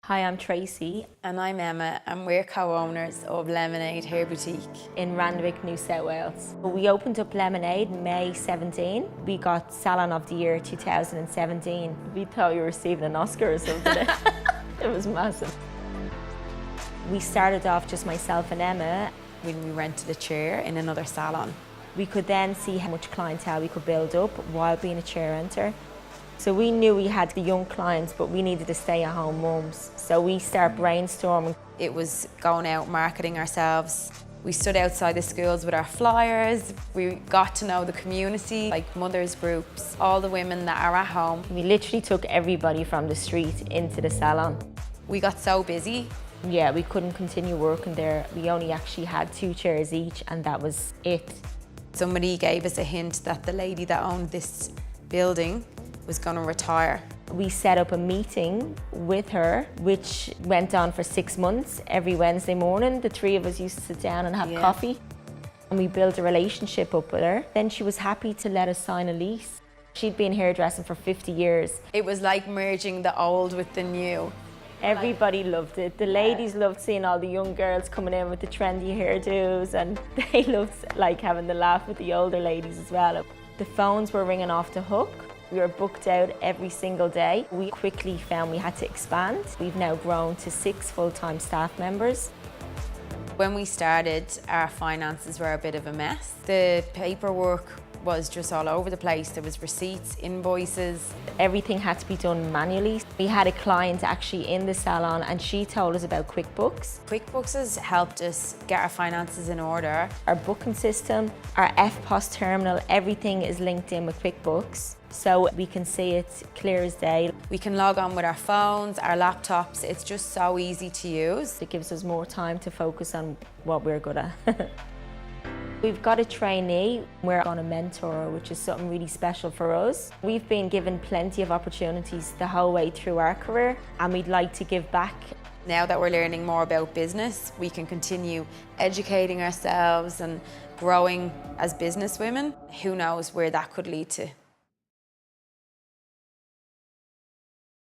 Hi, I'm Tracy. And I'm Emma, and we're co-owners of Lemonade Hair Boutique In Randwick, New South Wales. We opened up Lemonade May 17. We got Salon of the Year 2017. We thought you were receiving an Oscar or something. It was massive. We started off just myself and Emma. when we rented a chair in another salon. We could then see how much clientele we could build up while being a chair renter. So we knew we had the young clients, but we needed to stay-at-home mums. So we started brainstorming. It was going out marketing ourselves. We stood outside the schools with our flyers. We got to know the community, like mothers groups, all the women that are at home. We literally took everybody from the street into the salon. We got so busy. Yeah, we couldn't continue working there. We only actually had 2 chairs each, and that was it. Somebody gave us a hint that the lady that owned this building was going to retire. We set up a meeting with her, which went on for 6 months. Every Wednesday morning, the 3 of us used to sit down and have coffee. And we built a relationship up with her. Then she was happy to let us sign a lease. She'd been hairdressing for 50 years. It was like merging the old with the new. Everybody loved it. The ladies loved seeing all the young girls coming in with the trendy hairdos, and they loved like having the laugh with the older ladies as well. The phones were ringing off the hook. We were booked out every single day. We quickly found we had to expand. We've now grown to 6 full-time staff members. When we started, our finances were a bit of a mess. The paperwork was just all over the place. There was receipts, invoices. Everything had to be done manually. We had a client actually in the salon, and she told us about QuickBooks. QuickBooks has helped us get our finances in order. Our booking system, our FPOS terminal, everything is linked in with QuickBooks, so we can see it clear as day. We can log on with our phones, our laptops. It's just so easy to use. It gives us more time to focus on what we're good at. We've got a trainee. We're on a mentor, which is something really special for us. We've been given plenty of opportunities the whole way through our career, and we'd like to give back. Now that we're learning more about business, we can continue educating ourselves and growing as businesswomen. Who knows where that could lead to.